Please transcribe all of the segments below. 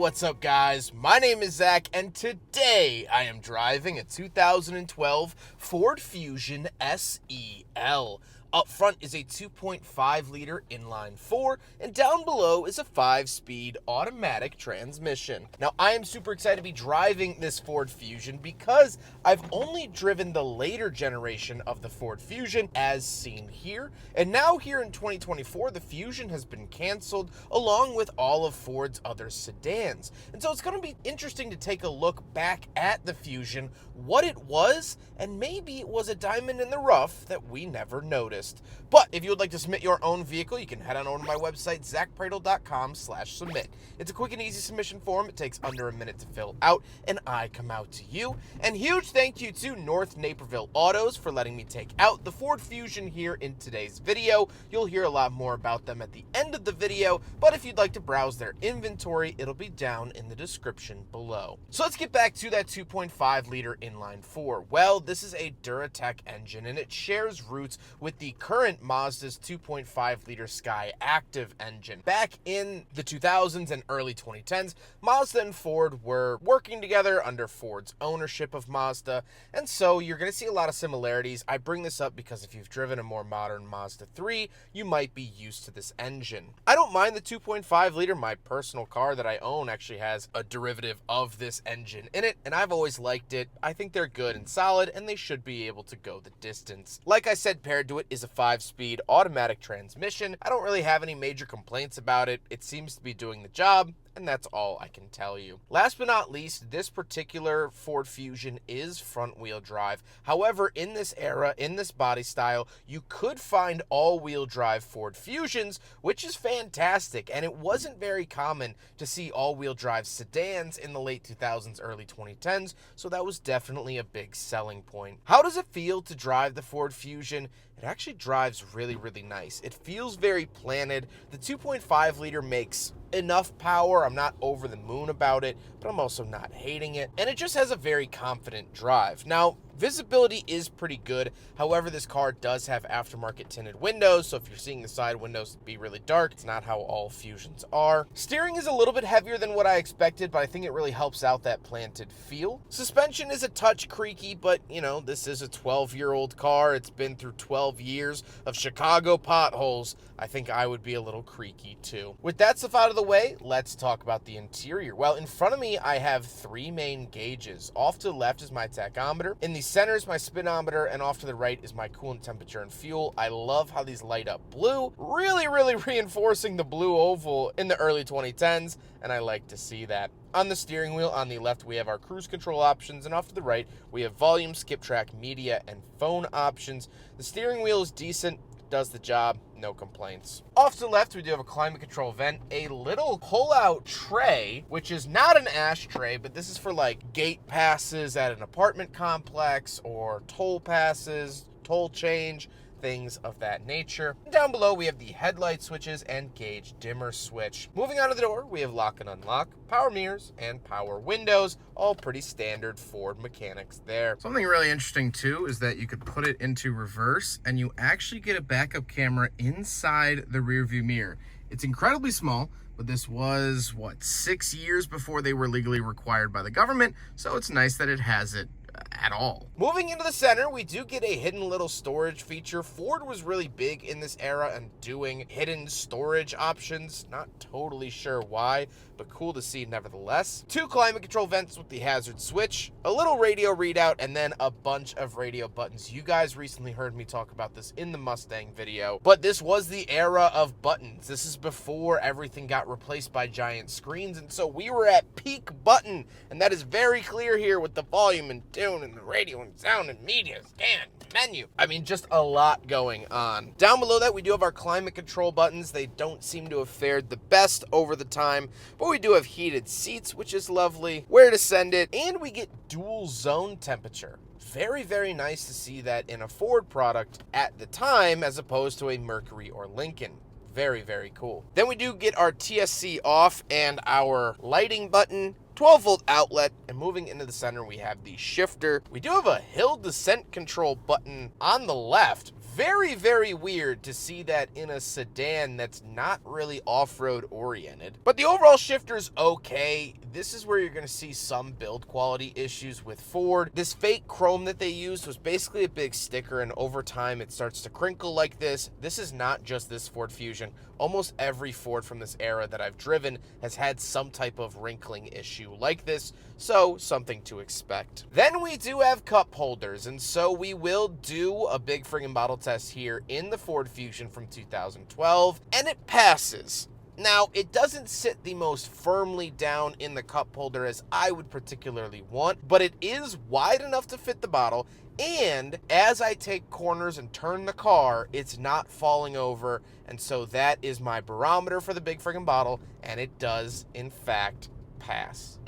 what's up guys? My name is Zack and today I am driving a 2012 Ford Fusion SEL. Up front is a 2.5 liter inline 4 and down below is a 5-speed automatic transmission. Now I am super excited to be driving this Ford Fusion because I've only driven the later generation of the Ford Fusion as seen here, and now here in 2024 the Fusion has been canceled along with all of Ford's other sedans. And so it's going to be interesting to take a look back at the Fusion, what it was, and maybe it was a diamond in the rough that we never noticed. But if you would like to submit your own vehicle, you can head on over to my website, zackpradel.com/submit. It's a quick and easy submission form. It takes under a minute to fill out, and I come out to you. And huge thank you to North Naperville Autos for letting me take out the Ford Fusion here in today's video. You'll hear a lot more about them at the end of the video, but if you'd like to browse their inventory, it'll be down in the description below. So let's get back to that 2.5 liter inline 4. Well, this is a Duratec engine, and it shares roots with the current Mazda's 2.5 liter Sky Active engine. Back in the 2000s and early 2010s, Mazda and Ford were working together under Ford's ownership of Mazda, and so you're going to see a lot of similarities. I bring this up because if you've driven a more modern Mazda 3, you might be used to this engine. I don't mind the 2.5 liter. My personal car that I own actually has a derivative of this engine in it, and I've always liked it. I think they're good and solid, and they should be able to go the distance. Like I said, paired to it is a 5-speed automatic transmission. I don't really have any major complaints about it. It seems to be doing the job, and that's all I can tell you. Last but not least, this particular Ford Fusion is front-wheel drive. However, in this era, in this body style, you could find all-wheel drive Ford Fusions, which is fantastic, and it wasn't very common to see all-wheel drive sedans in the late 2000s, early 2010s, so that was definitely a big selling point. How does it feel to drive the Ford Fusion? It actually drives really, really nice. It feels very planted. The 2.5 liter makes enough power. I'm not over the moon about it, but I'm also not hating it. And it just has a very confident drive. Now, visibility is pretty good. However, this car does have aftermarket tinted windows, so if you're seeing the side windows be really dark, it's not how all Fusions are. Steering is a little bit heavier than what I expected, but I think it really helps out that planted feel. Suspension is a touch creaky, but you know, this is a 12-year-old car. It's been through 12 years of Chicago potholes. I think I would be a little creaky too. With that stuff out of the way, let's talk about the interior. Well, in front of me, I have 3 main gauges. Off to the left is my tachometer. In the center is my speedometer, and off to the right is my coolant temperature and fuel. I love how these light up blue, really reinforcing the blue oval in the early 2010s, and I like to see that. On the steering wheel, on the left, we have our cruise control options, and off to the right, we have volume, skip track, media, and phone options. The steering wheel is decent, does the job, no complaints. Off to the left, we do have a climate control vent, a little pull-out tray, which is not an ashtray, but this is for like gate passes at an apartment complex or toll passes, toll change, things of that nature. And down below, we have the headlight switches and gauge dimmer switch. Moving out of the door, we have lock and unlock, power mirrors, and power windows, all pretty standard Ford mechanics there. Something really interesting too is that you could put it into reverse and you actually get a backup camera inside the rear view mirror. It's incredibly small, but this was, 6 years before they were legally required by the government, so it's nice that it has it at all. Moving into the center, we do get a hidden little storage feature. Ford was really big in this era and doing hidden storage options. Not totally sure why, but cool to see nevertheless. 2 climate control vents with the hazard switch, a little radio readout, and then a bunch of radio buttons. You guys recently heard me talk about this in the Mustang video, but this was the era of buttons. This is before everything got replaced by giant screens, and so we were at peak button, and that is very clear here with the volume and tune and the radio and sound and media, scan, menu. I mean, just a lot going on. Down below that, we do have our climate control buttons. They don't seem to have fared the best over the time, but we do have heated seats, which is lovely, where to send it, and we get dual zone temperature. Very nice to see that in a Ford product at the time, as opposed to a Mercury or Lincoln. Very cool. Then we do get our TSC off and our lighting button, 12-volt outlet, and moving into the center, we have the shifter. We do have a hill descent control button on the left. Very, very weird to see that in a sedan that's not really off-road oriented. But the overall shifter's okay. This is where you're going to see some build quality issues with Ford. This fake chrome that they used was basically a big sticker, and over time it starts to crinkle like this. This is not just this Ford Fusion. Almost every Ford from this era that I've driven has had some type of wrinkling issue like this, so something to expect. Then we do have cup holders, and so we will do a big friggin' bottle test here in the Ford Fusion from 2012, and it passes. Now, it doesn't sit the most firmly down in the cup holder as I would particularly want, but it is wide enough to fit the bottle, and as I take corners and turn the car, it's not falling over, and so that is my barometer for the big friggin' bottle, and it does, in fact, pass.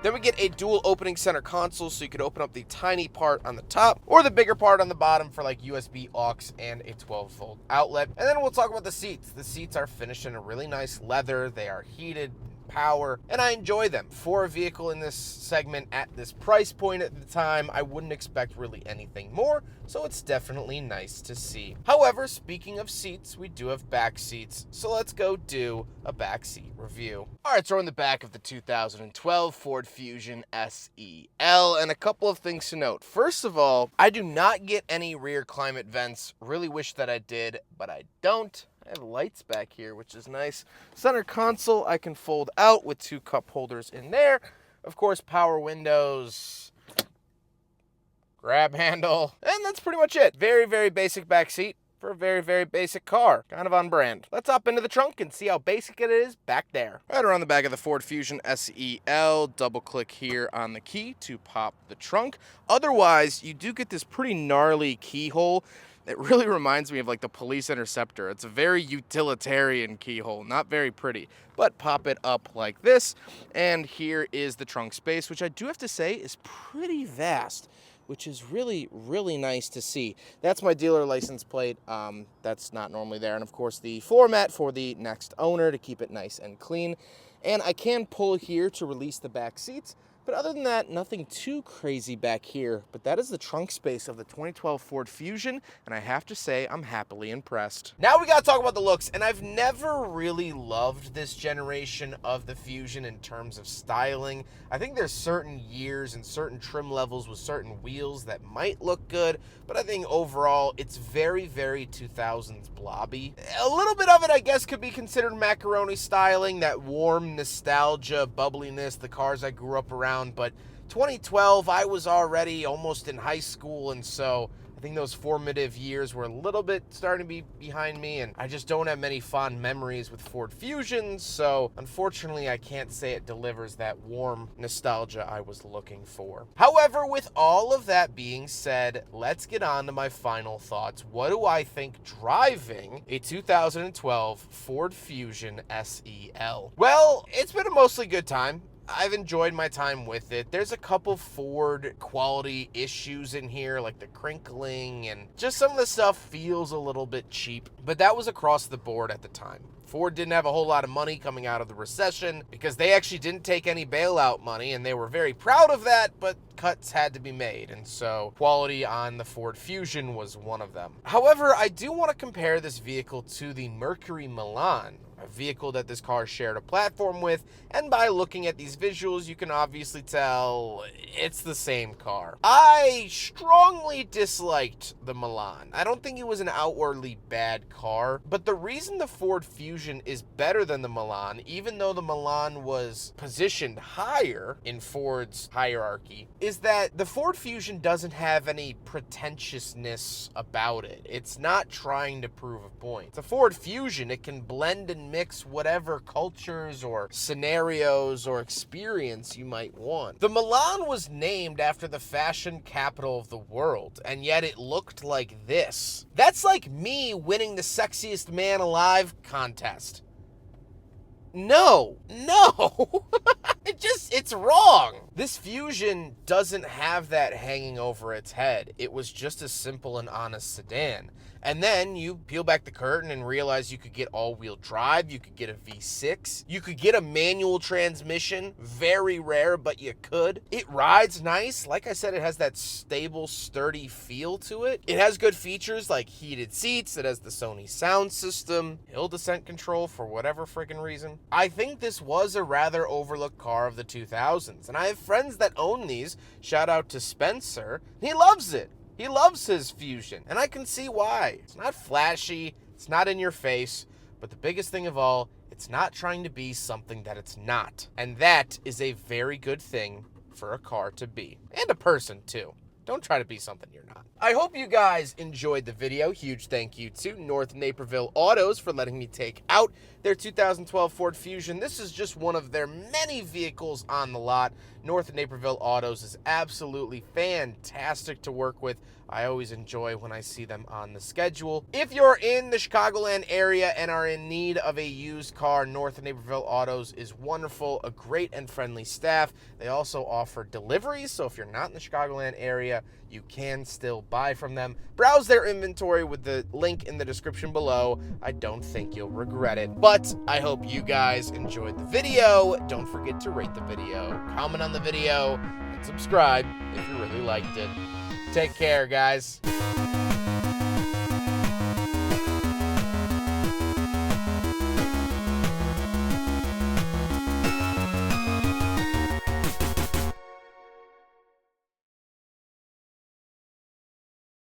Then we get a dual opening center console, so you could open up the tiny part on the top or the bigger part on the bottom for like USB aux and a 12-volt outlet. And then we'll talk about the seats. The seats are finished in a really nice leather. They are heated, power, and I enjoy them. For a vehicle in this segment at this price point at the time, I wouldn't expect really anything more, so it's definitely nice to see. However, speaking of seats, we do have back seats, so let's go do a back seat review. All right, so we're in the back of the 2012 Ford Fusion SEL, and a couple of things to note. First of all, I do not get any rear climate vents. Really wish that I did, but I don't. I have lights back here, which is nice. Center console I can fold out with two cup holders in there. Of course, power windows, grab handle, and that's pretty much it. Very, very basic back seat for a very, very basic car. Kind of on brand. Let's hop into the trunk and see how basic it is back there. Right around the back of the Ford Fusion SEL, double click here on the key to pop the trunk. Otherwise, you do get this pretty gnarly keyhole. It really reminds me of like the police interceptor. It's a very utilitarian keyhole, not very pretty, but pop it up like this. And here is the trunk space, which I do have to say is pretty vast, which is really, really nice to see. That's my dealer license plate. That's not normally there. And of course the floor mat for the next owner to keep it nice and clean. And I can pull here to release the back seats. But other than that, nothing too crazy back here. But that is the trunk space of the 2012 Ford Fusion, and I have to say I'm happily impressed. Now we gotta talk about the looks, and I've never really loved this generation of the Fusion in terms of styling. I think there's certain years and certain trim levels with certain wheels that might look good, but I think overall it's very, very 2000s blobby. A little bit of it, I guess, could be considered macaroni styling, that warm nostalgia, bubbliness, the cars I grew up around. But 2012, I was already almost in high school, and so I think those formative years were a little bit starting to be behind me, and I just don't have many fond memories with Ford Fusions, so unfortunately I can't say it delivers that warm nostalgia I was looking for. However, with all of that being said, let's get on to my final thoughts. What do I think driving a 2012 Ford Fusion SEL? Well, it's been a mostly good time. I've enjoyed my time with it. There's a couple Ford quality issues in here, like the crinkling, and just some of the stuff feels a little bit cheap, but that was across the board at the time. Ford didn't have a whole lot of money coming out of the recession because they actually didn't take any bailout money, and they were very proud of that, but cuts had to be made, and so quality on the Ford Fusion was one of them. However, I do want to compare this vehicle to the Mercury Milan, a vehicle that this car shared a platform with, and by looking at these visuals, you can obviously tell it's the same car. I strongly disliked the Milan. I don't think it was an outwardly bad car, but the reason the Ford Fusion is better than the Milan, even though the Milan was positioned higher in Ford's hierarchy, is that the Ford Fusion doesn't have any pretentiousness about it. It's not trying to prove a point. It's a Ford Fusion. It can blend and mix whatever cultures or scenarios or experience you might want. The Milan was named after the fashion capital of the world, and yet it looked like this. That's like me winning the sexiest man alive contest. No. It's wrong. This Fusion doesn't have that hanging over its head. It was just a simple and honest sedan. And then you peel back the curtain and realize you could get all-wheel drive, you could get a V6, you could get a manual transmission, very rare, but you could. It rides nice. Like I said, it has that stable, sturdy feel to it. It has good features like heated seats, it has the Sony sound system, hill descent control for whatever friggin' reason. I think this was a rather overlooked car of the 2000s, and I have friends that own these. Shout out to Spencer. He loves it. He loves his Fusion, and I can see why. It's not flashy, it's not in your face, but the biggest thing of all, it's not trying to be something that it's not. And that is a very good thing for a car to be. And a person, too. Don't try to be something you're not. I hope you guys enjoyed the video. Huge thank you to North Naperville Autos for letting me take out their 2012 Ford Fusion. This is just one of their many vehicles on the lot. North Naperville Autos is absolutely fantastic to work with. I always enjoy when I see them on the schedule. If you're in the Chicagoland area and are in need of a used car, North Naperville Autos is wonderful, a great and friendly staff. They also offer deliveries, so if you're not in the Chicagoland area, you can still buy from them. Browse their inventory with the link in the description below. I don't think you'll regret it. But I hope you guys enjoyed the video. Don't forget to rate the video, comment on the video, and subscribe if you really liked it. Take care, guys.